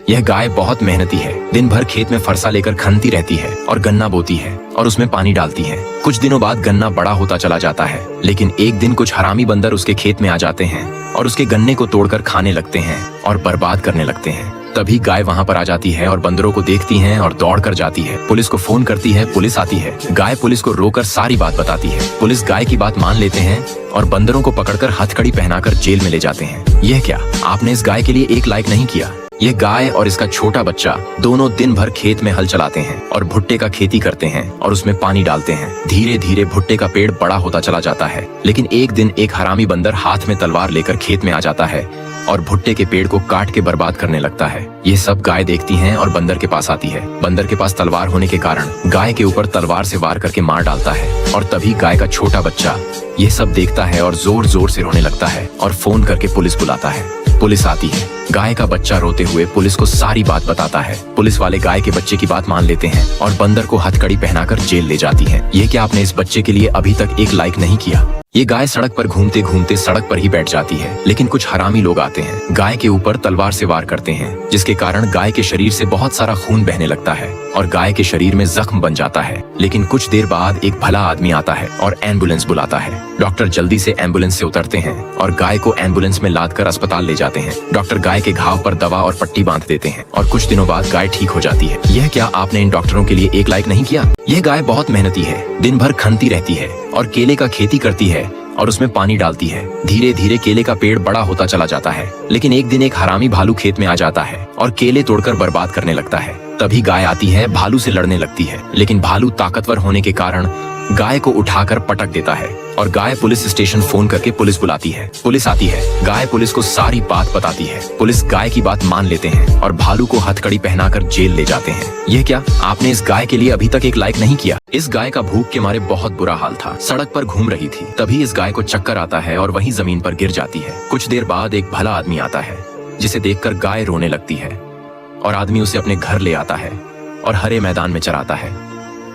यह गाय बहुत मेहनती है। दिन भर खेत में फरसा लेकर खनती रहती है और गन्ना बोती है और उसमें पानी डालती है। कुछ दिनों बाद गन्ना बड़ा होता चला जाता है, लेकिन एक दिन कुछ हरामी बंदर उसके खेत में आ जाते हैं और उसके गन्ने को तोड़कर खाने लगते हैं और बर्बाद करने लगते हैं। तभी गाय वहाँ पर आ जाती है और बंदरों को देखती है और दौड़ कर जाती है। पुलिस को फोन करती है, पुलिस आती है। गाय पुलिस को रोकर सारी बात बताती है। पुलिस गाय की बात मान लेते हैं और बंदरों को पकड़कर हथकड़ी पहनाकर जेल में ले जाते हैं। यह क्या, आपने इस गाय के लिए एक लाइक नहीं किया? यह गाय और इसका छोटा बच्चा दोनों दिन भर खेत में हल चलाते हैं और भुट्टे का खेती करते हैं और उसमें पानी डालते हैं। धीरे धीरे भुट्टे का पेड़ बड़ा होता चला जाता है, लेकिन एक दिन एक हरामी बंदर हाथ में तलवार लेकर खेत में आ जाता है और भुट्टे के पेड़ को काट के बर्बाद करने लगता है। ये सब गाय देखती है और बंदर के पास आती है। बंदर के पास तलवार होने के कारण गाय के ऊपर तलवार से वार करके मार डालता है और तभी गाय का छोटा बच्चा ये सब देखता है और जोर जोर से रोने लगता है और फोन करके पुलिस बुलाता है। पुलिस आती है। गाय का बच्चा रोते हुए पुलिस को सारी बात बताता है। पुलिस वाले गाय के बच्चे की बात मान लेते हैं और बंदर को हथकड़ी पहनाकर जेल ले जाती है। ये क्या, आपने इस बच्चे के लिए अभी तक एक लाइक नहीं किया? ये गाय सड़क पर घूमते घूमते सड़क पर ही बैठ जाती है, लेकिन कुछ हरामी लोग आते हैं, गाय के ऊपर तलवार से वार करते हैं, जिसके कारण गाय के शरीर से बहुत सारा खून बहने लगता है और गाय के शरीर में जख्म बन जाता है। लेकिन कुछ देर बाद एक भला आदमी आता है और एम्बुलेंस बुलाता है। डॉक्टर जल्दी से एम्बुलेंस से उतरते हैं और गाय को एम्बुलेंस में लादकर अस्पताल ले जाते हैं। डॉक्टर गाय के घाव पर दवा और पट्टी बांध देते हैं और कुछ दिनों बाद गाय ठीक हो जाती है। यह क्या, आपने इन डॉक्टरों के लिए एक लाइक नहीं किया? यह गाय बहुत मेहनती है। दिन भर खनती रहती है और केले का खेती करती है और उसमें पानी डालती है। धीरे धीरे केले का पेड़ बड़ा होता चला जाता है, लेकिन एक दिन एक हरामी भालू खेत में आ जाता है और केले तोड़कर बर्बाद करने लगता है। तभी गाय आती है, भालू से लड़ने लगती है, लेकिन भालू ताकतवर होने के कारण गाय को उठाकर पटक देता है और गाय पुलिस स्टेशन फोन करके पुलिस बुलाती है। पुलिस आती है। गाय पुलिस को सारी बात बताती है। पुलिस गाय की बात मान लेते हैं और भालू को हथकड़ी पहनाकर जेल ले जाते हैं। यह क्या, आपने इस गाय के लिए अभी तक एक लाइक नहीं किया? इस गाय का भूख के मारे बहुत बुरा हाल था। सड़क पर घूम रही थी, तभी इस गाय को चक्कर आता है और वहीं जमीन पर गिर जाती है। कुछ देर बाद एक भला आदमी आता है, जिसे देखकर गाय रोने लगती है और आदमी उसे अपने घर ले आता है और हरे मैदान में चराता है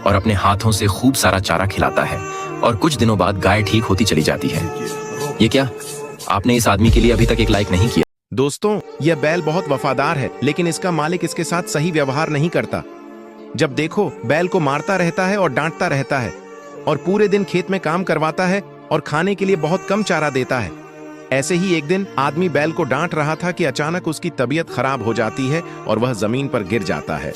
और अपने हाथों से खूब सारा चारा खिलाता है और कुछ दिनों बाद गाय ठीक होती चली जाती है। ये क्या, आपने इस आदमी के लिए अभी तक एक लाइक नहीं किया? दोस्तों, यह बैल बहुत वफादार है, लेकिन इसका मालिक इसके साथ सही व्यवहार नहीं करता। जब देखो बैल को मारता रहता है और डांटता रहता है और पूरे दिन खेत में काम करवाता है और खाने के लिए बहुत कम चारा देता है। ऐसे ही एक दिन आदमी बैल को डांट रहा था कि अचानक उसकी तबीयत खराब हो जाती है और वह जमीन पर गिर जाता है।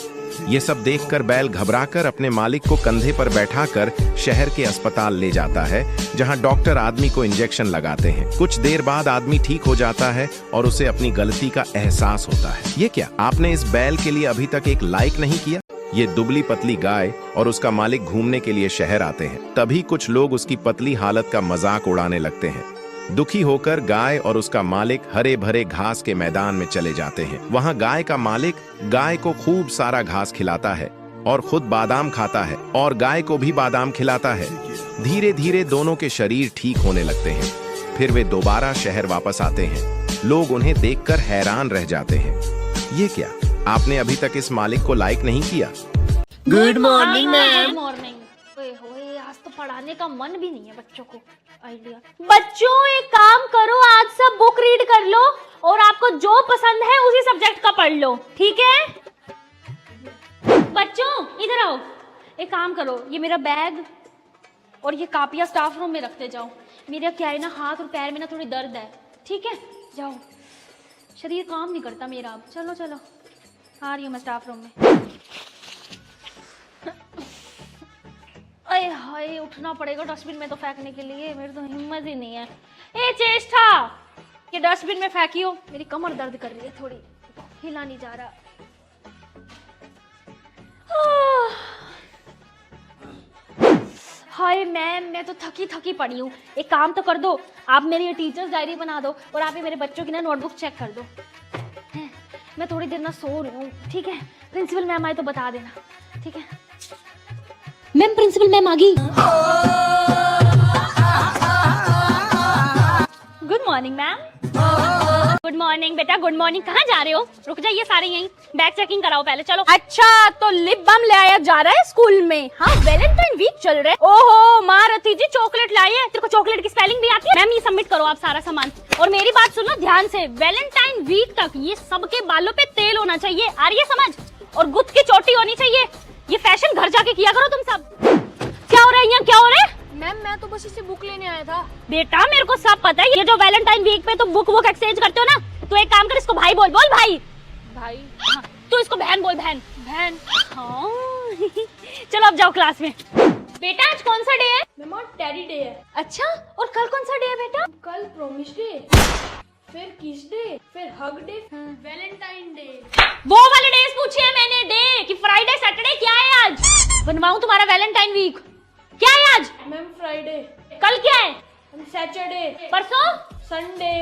ये सब देखकर बैल घबराकर अपने मालिक को कंधे पर बैठाकर शहर के अस्पताल ले जाता है, जहां डॉक्टर आदमी को इंजेक्शन लगाते हैं। कुछ देर बाद आदमी ठीक हो जाता है और उसे अपनी गलती का एहसास होता है। ये क्या, आपने इस बैल के लिए अभी तक एक लाइक नहीं किया? ये दुबली पतली गाय और उसका मालिक घूमने के लिए शहर आते हैं। तभी कुछ लोग उसकी पतली हालत का मजाक उड़ाने लगते हैं। दुखी होकर गाय और उसका मालिक हरे भरे घास के मैदान में चले जाते हैं। वहां गाय का मालिक गाय को खूब सारा घास खिलाता है और खुद बादाम खाता है और गाय को भी बादाम खिलाता है। धीरे धीरे दोनों के शरीर ठीक होने लगते हैं। फिर वे दोबारा शहर वापस आते हैं। लोग उन्हें देखकर हैरान रह जाते हैं। ये क्या, आपने अभी तक इस मालिक को लाइक नहीं किया? Good morning ma'am. Good morning. ओए आज तो पढ़ाने का मन भी नहीं है बच्चों को। आइडिया, बच्चों एक काम करो, आज सब बुक रीड कर लो और आपको जो पसंद है उसी सब्जेक्ट का पढ़ लो, ठीक है? बच्चों इधर आओ, एक काम करो, ये मेरा बैग और ये कापियां स्टाफ रूम में रखते जाओ। मेरा क्या है ना, हाथ और पैर में ना थोड़ी दर्द है, ठीक है? जाओ, शरीर काम नहीं करता मेरा अब। चलो चलो, आ रही हूँ मैं स्टाफ रूम में। अरे हाय, उठना पड़ेगा डस्टबिन में तो फेंकने के लिए, मेरी तो हिम्मत ही नहीं है। ए चेष्टा, ये डस्टबिन में फेंकियो, मेरी कमर दर्द कर रही है थोड़ी, हिला नहीं जा रहा। हाय मैम, मैं तो थकी थकी पड़ी हूँ। एक काम तो कर दो, आप मेरी टीचर्स डायरी बना दो और आप ही मेरे बच्चों की ना नोटबुक चेक कर दो। मैं थोड़ी देर ना सो रही हूँ, ठीक है? प्रिंसिपल मैम आए तो बता देना, ठीक है? मैम प्रिंसिपल मैम आ गई। Good morning ma'am. Good morning बेटा, गुड मॉर्निंग। कहाँ जा रहे हो? रुक जाइए सारे यहीं, बैग चेकिंग कराओ पहले, चलो। अच्छा, तो लिप बाम ले आया जा रहा है स्कूल में? हाँ, वैलेंटाइन वीक चल रहा है। ओहो माँ रति जी, चॉकलेट लाई है। तेरे को चॉकलेट की स्पेलिंग भी आती है? मैम ये सबमिट करो आप सारा सामान। और मेरी बात सुनो ध्यान से, वैलेंटाइन वीक तक ये सबके बालों पे तेल होना चाहिए, आ रही है समझ? और गुत्त की चोटी होनी चाहिए। ये फैशन घर जाके किया करो तुम सब। क्या हो रहा है यहाँ, क्या हो रहा है? मैम मैं तो बस इसे बुक लेने आया था। बेटा मेरे को सब पता है, ये जो वैलेंटाइन वीक पे तुम बुक वुक एक्सचेंज करते हो ना, तो एक काम कर, इसको भाई बोल। बोल भाई। भाई? हाँ, तू इसको बहन बोल, बहन। बहन? हाँ। चलो अब जाओ क्लास में। बेटा आज कौन सा डे है? मैम आज टेडी डे है। अच्छा, और कल कौन सा डे है बेटा? कल प्रॉमिस डे, फिर किस डे, फिर हग डे, वैलेंटाइन डे। वो वाले डेज पूछे हैं मैंने, डे कि फ्राइडे सैटरडे क्या है आज? बनवाऊं तुम्हारा वैलेंटाइन वीक? क्या है आज? Ma'am Friday. कल क्या है? सैटरडे। परसों? संडे।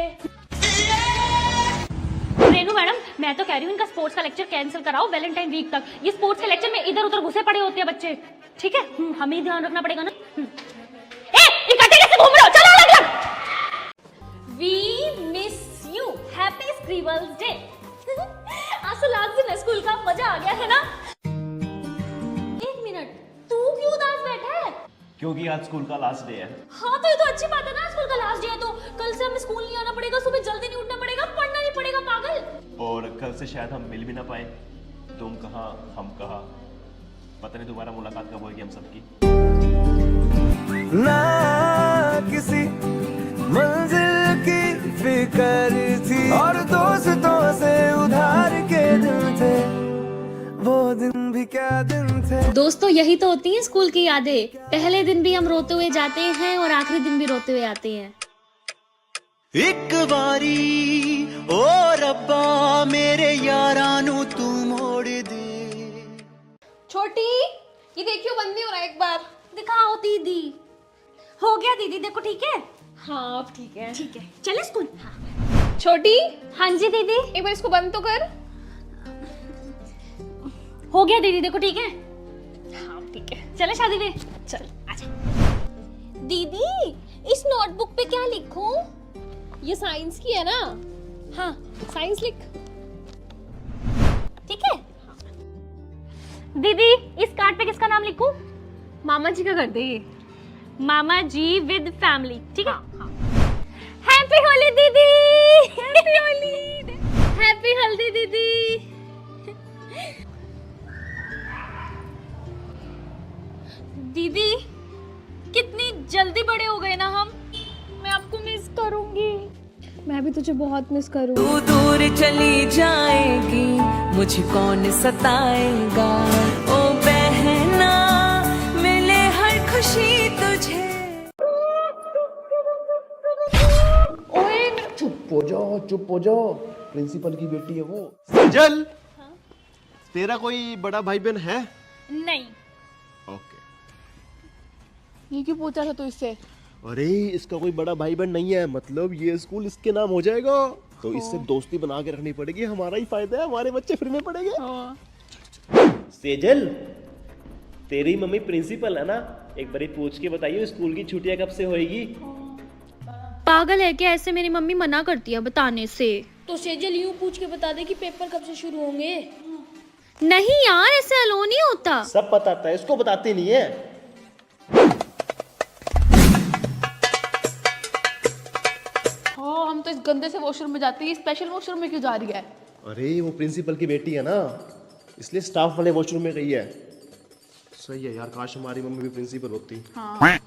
रेनू मैडम, मैं तो कह रही हूँ इनका स्पोर्ट्स का लेक्चर कैंसिल कराओ वैलेंटाइन वीक तक। ये स्पोर्ट्स के लेक्चर में इधर उधर घुसे पड़े होते हैं बच्चे, ठीक है? हमें ही ध्यान रखना पड़ेगा ना। ए, इकट्ठे कैसे घूम रहे हो? चलो अलग अलग। We miss you, happy scribbles day. आज तो लास्ट दिन है स्कूल का, मजा आ गया है ना? एक मिनट, तू क्यों उदास बैठा है? क्योंकि आज स्कूल का लास्ट डे है। हाँ तो ये तो अच्छी बात है ना, स्कूल का लास्ट डे है तो कल से हमें स्कूल नहीं आना पड़ेगा, सुबह जल्दी नहीं उठना पड़ेगा, पढ़ना नहीं पड़ेगा, पागल। और कल से शायद हम मिल भी ना पाए, तुम कहाँ हम कहाँ, पता नहीं दोबारा मुलाकात कब होगी हम सबकी। ना किसी मंजिल की फिक्र थी और दोस्तों से उधार के दिन थे, वो दिन भी क्या दिन थे। दोस्तों यही तो होती हैं स्कूल की यादें। पहले दिन भी हम रोते हुए जाते हैं और आखिरी दिन भी रोते हुए आते हैं। एक बारी ओ रब्बा मेरे यारानू तू मोड़ दे। छोटी, ये देखियो बंद नहीं हो रहा, एक बार दिखाओ दीदी। हो गया दीदी, देखो ठीक है? हाँ अब ठीक है। ठीक है, चले स्कूल। हाँ। छोटी, हाँ जी दीदी। एक बार इसको बंद तो कर। हो गया दीदी, देखो ठीक है? हाँ ठीक है, चले शादी में। चल आजा। दीदी इस नोटबुक पे क्या लिखूं? ये साइंस की है ना? हाँ साइंस लिख। ठीक है। दीदी इस कार्ड पे किसका नाम लिखूं? मामा जी का कर दे ये। मामा जी विद फैमिली, ठीक है? हैप्पी होली दीदी। हैप्पी होली। हैप्पी हल्दी दीदी। दीदी कितनी जल्दी बड़े हो गए ना हम। मैं आपको मिस करूंगी। मैं भी तुझे बहुत मिस करूँ। तू दूर चली जाएगी मुझे कौन सताएगा, ओ बहना मिले हर खुशी तुझे। ओए चुप हो जाओ, प्रिंसिपल की बेटी है वो। सेजल, तेरा कोई बड़ा भाई बहन है? नहीं। ओके। ये क्यों पूछा था तू इससे? अरे इसका कोई बड़ा भाई बहन नहीं है, मतलब ये स्कूल इसके नाम हो जाएगा, तो इससे दोस्ती बना के रखनी पड़ेगी, हमारा ही फायदा है, हमारे बच्चे फ्री में पढ़ेंगे। सेजल, तेरी मम्मी प्रिंसिपल है ना, एक बारी पूछ के बताइए स्कूल की छुट्टियां कब से होएगी। पागल है क्या? ऐसे मेरी मम्मी मना करती है बताने से। तो सेजल यूं पूछ के बता दे कि पेपर कब से शुरू होंगे। नहीं यार, ऐसे अलो नहीं होता। सब बताता है, इसको बताती नहीं है। हाँ हम तो इस गंदे से वॉशरूम में जाते हैं, स्पेशल वॉशरूम में क्यों जा रही है? अरे वो प्रिंसिपल की बेटी है ना, इसलिए स्टाफ वाले वॉशरूम में गई है। सही है यार, काश हमारी मम्मी भी प्रिंसिपल होती। हाँ